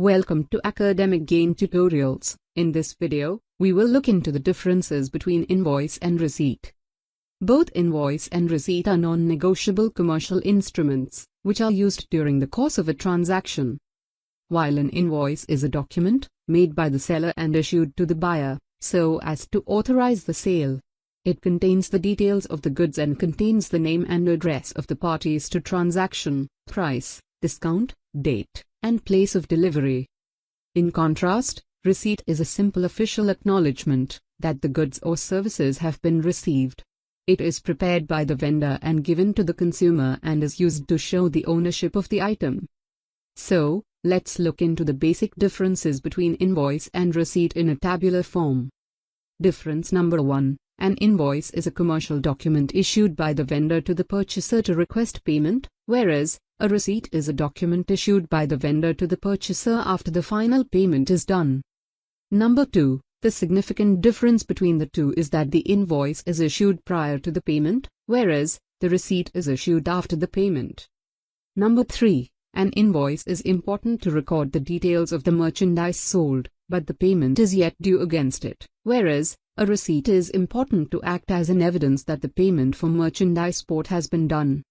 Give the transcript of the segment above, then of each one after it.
Welcome to Academic Gain Tutorials. In this video, we will look into the differences between invoice and receipt. Both invoice and receipt are non-negotiable commercial instruments, which are used during the course of a transaction. While an invoice is a document made by the seller and issued to the buyer, so as to authorize the sale, it contains the details of the goods and contains the name and address of the parties to transaction, price, discount, date, and place of delivery. In contrast, receipt is a simple official acknowledgement that the goods or services have been received. It is prepared by the vendor and given to the consumer and is used to show the ownership of the item. So, let's look into the basic differences between invoice and receipt in a tabular form. Difference number 1. An invoice is a commercial document issued by the vendor to the purchaser to request payment, whereas a receipt is a document issued by the vendor to the purchaser after the final payment is done. Number 2. The significant difference between the two is that the invoice is issued prior to the payment, whereas the receipt is issued after the payment. Number 3. An invoice is important to record the details of the merchandise sold, but the payment is yet due against it, whereas a receipt is important to act as an evidence that the payment for merchandise bought has been done.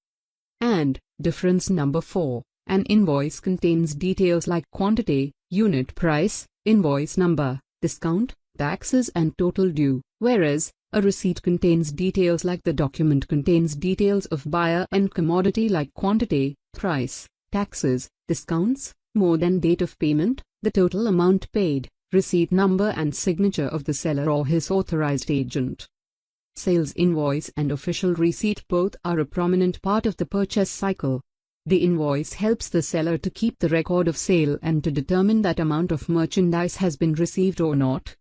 And difference number 4. An invoice contains details like quantity, unit price, invoice number, discount, taxes and total due, whereas a receipt contains details like the document contains details of buyer and commodity like quantity, price, taxes, discounts, mode and date of payment, the total amount paid, receipt number and signature of the seller or his authorized agent. Sales invoice and official receipt both are a prominent part of the purchase cycle. The invoice helps the seller to keep the record of sale and to determine that amount of merchandise has been received or not,